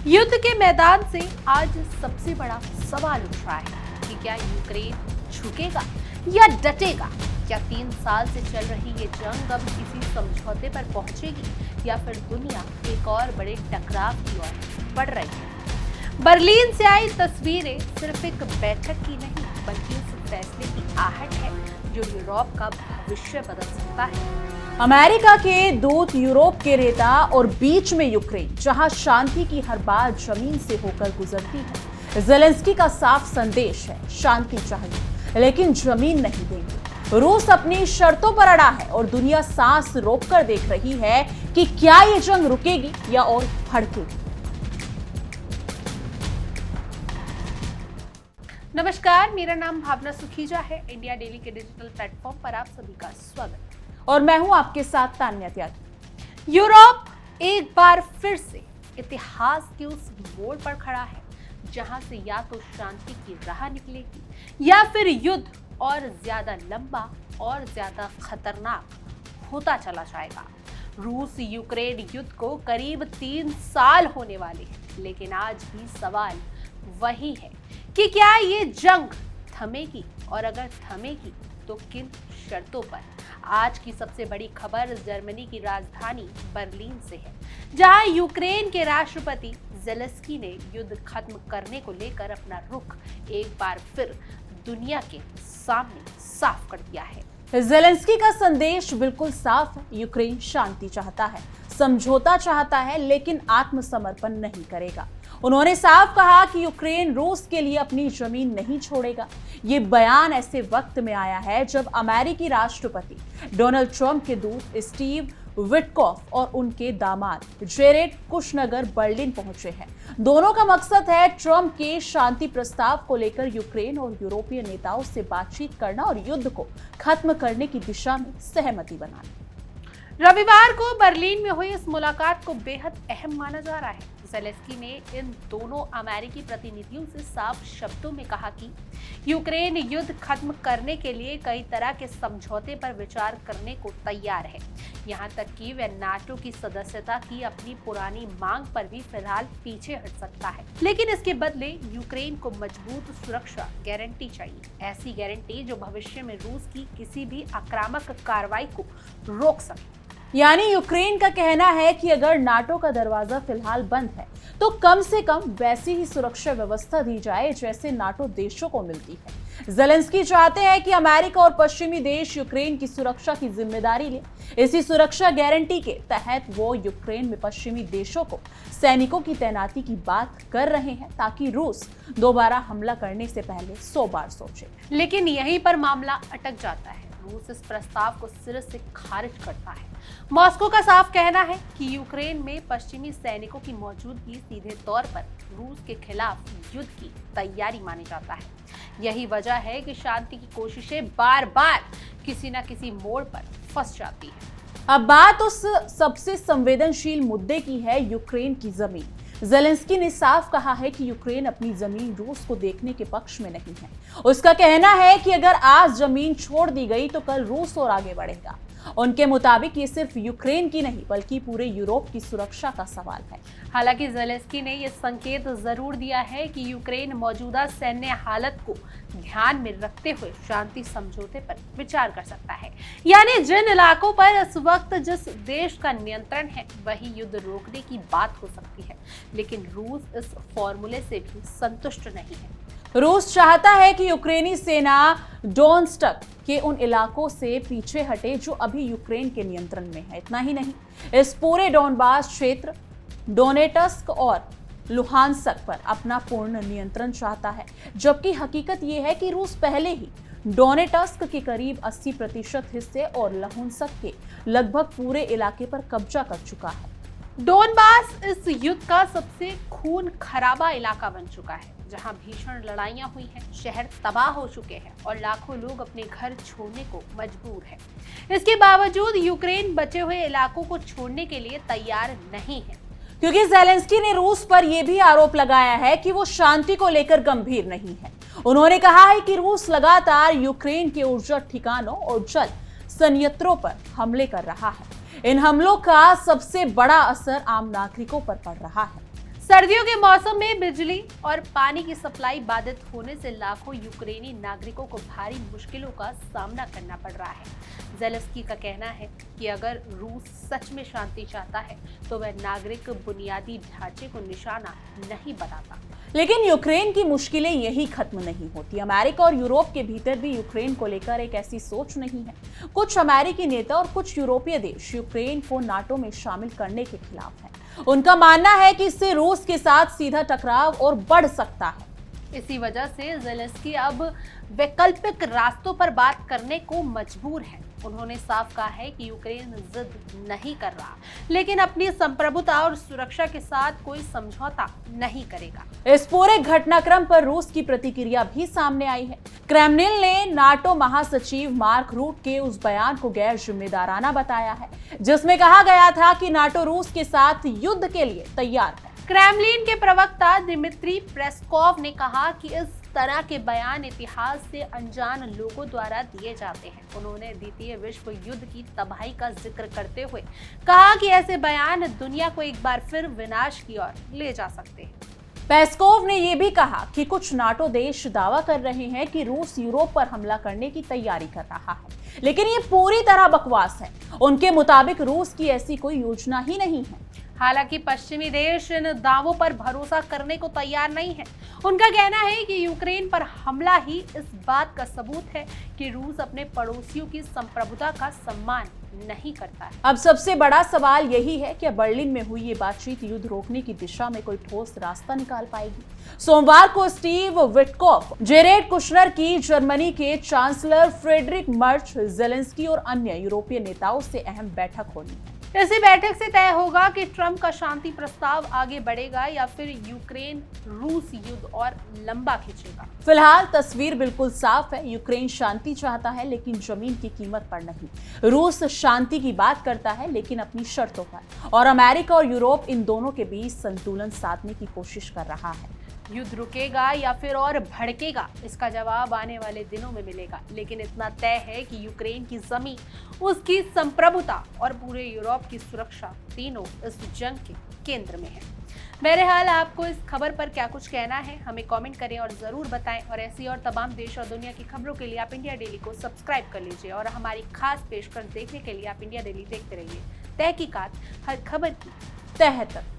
युद्ध के मैदान से आज सबसे बड़ा सवाल उठ रहा है कि क्या यूक्रेन झुकेगा या डटेगा। क्या 3 साल से चल रही ये जंग अब किसी समझौते पर पहुंचेगी या फिर दुनिया एक और बड़े टकराव की ओर बढ़ रही है। बर्लिन से आई तस्वीरें सिर्फ एक बैठक की नहीं बल्कि उस फैसले की आहट है जो यूरोप का भविष्य बदल सकता है। अमेरिका के दूत यूरोप के रेता और बीच में यूक्रेन, जहां शांति की हर बात जमीन से होकर गुजरती है। ज़ेलेंस्की का साफ संदेश है, शांति चाहिए लेकिन जमीन नहीं देंगे। रूस अपनी शर्तों पर अड़ा है और दुनिया सांस रोककर देख रही है कि क्या ये जंग रुकेगी या और भड़केगी। नमस्कार, मेरा नाम भावना सुखीजा है। इंडिया डेली के डिजिटल प्लेटफॉर्म पर आप सभी का स्वागत। और मैं हूं आपके साथ तान्या त्यागी। यूरोप एक बार फिर से इतिहास के उस मोड़ पर खड़ा है जहां से या तो शांति की राह निकलेगी या फिर युद्ध और ज्यादा लंबा और ज्यादा खतरनाक होता चला जाएगा। रूस यूक्रेन युद्ध को करीब 3 साल होने वाले हैं, लेकिन आज भी सवाल वही है कि क्या ये जंग थमेगी और अगर थमेगी तो किन शर्तों पर। आज की सबसे बड़ी खबर जर्मनी की राजधानी बर्लिन से है, जहां यूक्रेन के राष्ट्रपति ज़ेलेंस्की ने युद्ध खत्म करने को लेकर अपना रुख एक बार फिर दुनिया के सामने साफ कर दिया है। ज़ेलेंस्की का संदेश बिल्कुल साफ है, यूक्रेन शांति चाहता है, समझौता चाहता है लेकिन आत्मसमर्पण नहीं करेगा। उन्होंने साफ कहा कि यूक्रेन रूस के लिए अपनी जमीन नहीं छोड़ेगा। ये बयान ऐसे वक्त में आया है जब अमेरिकी राष्ट्रपति डोनाल्ड ट्रंप के दूत स्टीव विटकॉफ और उनके दामाद जेरेड कुशनगर बर्लिन पहुंचे हैं। दोनों का मकसद है ट्रंप के शांति प्रस्ताव को लेकर यूक्रेन और यूरोपीय नेताओं से बातचीत करना और युद्ध को खत्म करने की दिशा में सहमति बनाना। रविवार को बर्लिन में हुई इस मुलाकात को बेहद अहम माना जा रहा है। ज़ेलेंस्की ने इन दोनों अमेरिकी प्रतिनिधियों से साफ शब्दों में कहा कि यूक्रेन युद्ध खत्म करने के लिए कई तरह के समझौते पर विचार करने को तैयार है। यहां तक कि वह नाटो की सदस्यता की अपनी पुरानी मांग पर भी फिलहाल पीछे हट सकता है, लेकिन इसके बदले यूक्रेन को मजबूत सुरक्षा गारंटी चाहिए। ऐसी गारंटी जो भविष्य में रूस की किसी भी आक्रामक कार्रवाई को रोक सके। यानी यूक्रेन का कहना है कि अगर नाटो का दरवाजा फिलहाल बंद है तो कम से कम वैसी ही सुरक्षा व्यवस्था दी जाए जैसे नाटो देशों को मिलती है। ज़ेलेंस्की चाहते हैं कि अमेरिका और पश्चिमी देश यूक्रेन की सुरक्षा की जिम्मेदारी लें। इसी सुरक्षा गारंटी के तहत वो यूक्रेन में पश्चिमी देशों को सैनिकों की तैनाती की बात कर रहे हैं ताकि रूस दोबारा हमला करने से पहले 100 बार सोचे। लेकिन यहीं पर मामला अटक जाता है। रूस इस प्रस्ताव को सिरे से खारिज करता है। मॉस्को का साफ कहना है कि यूक्रेन में पश्चिमी सैनिकों की मौजूदगी सीधे तौर पर रूस के खिलाफ युद्ध की तैयारी मानी जाता है। यही वजह है कि शांति की कोशिशें बार बार किसी न किसी मोड़ पर फंस जाती है। अब बात उस सबसे संवेदनशील मुद्दे की है, यूक्रेन की जमीन। ज़ेलेंस्की ने साफ कहा है कि यूक्रेन अपनी जमीन रूस को देखने के पक्ष में नहीं है। उसका कहना है कि अगर आज जमीन छोड़ दी गई तो कल रूस और आगे बढ़ेगा। उनके मुताबिक ये सिर्फ यूक्रेन की नहीं बल्कि पूरे यूरोप की सुरक्षा का सवाल है। हालांकि ज़ेलेंस्की ने यह संकेत जरूर दिया है कि यूक्रेन मौजूदा सैन्य हालत को ध्यान में रखते हुए शांति समझौते पर विचार कर सकता है। यानी जिन इलाकों पर इस वक्त जिस देश का नियंत्रण है वही युद्ध रोकने की बात हो सकती है, लेकिन रूस इस फॉर्मूले से भी संतुष्ट नहीं है। रूस चाहता है कि यूक्रेनी सेना डोनेट्स्क के उन इलाकों से पीछे हटे जो अभी यूक्रेन के नियंत्रण में है। इतना ही नहीं, इस पूरे डोनबास क्षेत्र डोनेट्स्क और लुहानस्क पर अपना पूर्ण नियंत्रण चाहता है, जबकि हकीकत यह है कि रूस पहले ही डोनेट्स्क के करीब 80% हिस्से और लुहानस्क के लगभग पूरे इलाके पर कब्जा कर चुका है। डोनबास इस युद्ध का सबसे खून खराबा इलाका बन चुका है, जहां भीषण लड़ाइयां हुई हैं, शहर तबाह हो चुके हैं और लाखों लोग अपने घर छोड़ने को मजबूर हैं। इसके बावजूद यूक्रेन बचे हुए इलाकों को छोड़ने के लिए तैयार नहीं है, क्योंकि ज़ेलेंस्की ने रूस पर यह भी आरोप लगाया है कि वो शांति को लेकर गंभीर नहीं है। उन्होंने कहा है कि रूस लगातार यूक्रेन के ऊर्जा ठिकानों और जल संयंत्रों पर हमले कर रहा है। इन हमलों का सबसे बड़ा असर आम नागरिकों पर पड़ रहा है। सर्दियों के मौसम में बिजली और पानी की सप्लाई बाधित होने से लाखों यूक्रेनी नागरिकों को भारी मुश्किलों का सामना करना पड़ रहा है। ज़ेलेंस्की का कहना है कि अगर रूस सच में शांति चाहता है तो वह नागरिक बुनियादी ढांचे को निशाना नहीं बनाता। लेकिन यूक्रेन की मुश्किलें यही खत्म नहीं होती। अमेरिका और यूरोप के भीतर भी यूक्रेन को लेकर एक ऐसी सोच नहीं है। कुछ अमेरिकी नेता और कुछ यूरोपीय देश यूक्रेन को नाटो में शामिल करने के खिलाफ हैं। उनका मानना है कि इससे रूस के साथ सीधा टकराव और बढ़ सकता है। इसी वजह से ज़ेलेंस्की अब वैकल्पिक रास्तों पर बात करने को मजबूर है। उन्होंने साफ कहा है कि यूक्रेन जिद नहीं कर रहा, लेकिन अपनी संप्रभुता और सुरक्षा के साथ कोई समझौता नहीं करेगा। इस पूरे घटनाक्रम पर रूस की प्रतिक्रिया भी सामने आई है। क्रेमलिन ने नाटो महासचिव मार्क रूट के उस बयान को गैर जिम्मेदाराना बताया है, जिसमें कहा गया था कि नाटो रूस के साथ युद्ध के लिए तैयार है। क्रेमलिन के प्रवक्ता दिमित्री पेस्कोव ने कहा कि इस तरह के बयान इतिहास से अनजान लोगों द्वारा दिए जाते हैं। उन्होंने द्वितीय विश्व युद्ध की तबाही का जिक्र करते हुए कहा कि ऐसे बयान दुनिया को एक बार फिर विनाश की ओर ले जा सकते हैं। पेस्कोव ने यह भी कहा कि कुछ नाटो देश दावा कर रहे हैं कि रूस यूरोप पर हमला करने की तैयारी कर रहा है, लेकिन ये पूरी तरह बकवास है। उनके मुताबिक रूस की ऐसी कोई योजना ही नहीं है। हालांकि पश्चिमी देश इन दावों पर भरोसा करने को तैयार नहीं है। उनका कहना है कि यूक्रेन पर हमला ही इस बात का सबूत है कि रूस अपने पड़ोसियों की संप्रभुता का सम्मान नहीं करता है। अब सबसे बड़ा सवाल यही है कि बर्लिन में हुई ये बातचीत युद्ध रोकने की दिशा में कोई ठोस रास्ता निकाल पाएगी। सोमवार को स्टीव विटकॉफ, जेरेड कुशनर की जर्मनी के चांसलर फ्रेडरिक मर्च, ज़ेलेंस्की और अन्य यूरोपीय नेताओं से अहम बैठक होनी है। इसी बैठक से तय होगा कि ट्रंप का शांति प्रस्ताव आगे बढ़ेगा या फिर यूक्रेन रूस युद्ध और लंबा खींचेगा। फिलहाल तस्वीर बिल्कुल साफ है। यूक्रेन शांति चाहता है, लेकिन जमीन की कीमत पर नहीं। रूस शांति की बात करता है, लेकिन अपनी शर्तों पर। और अमेरिका और यूरोप इन दोनों के बीच संतुलन साधने की कोशिश कर रहा है। युद्ध रुकेगा या फिर और भड़केगा, इसका जवाब आने वाले दिनों में मिलेगा। लेकिन इतना तय है कि यूक्रेन की जमीन, उसकी संप्रभुता और पूरे यूरोप की सुरक्षा तीनों इस जंग के केंद्र में है। बहरहाल आपको इस खबर पर क्या कुछ कहना है, हमें कमेंट करें और जरूर बताएं। और ऐसी और तमाम देश और दुनिया की खबरों के लिए आप इंडिया डेली को सब्सक्राइब कर लीजिए और हमारी खास पेशकश देखने के लिए आप इंडिया डेली देखते रहिए। तहकीकात हर खबर की तह तक।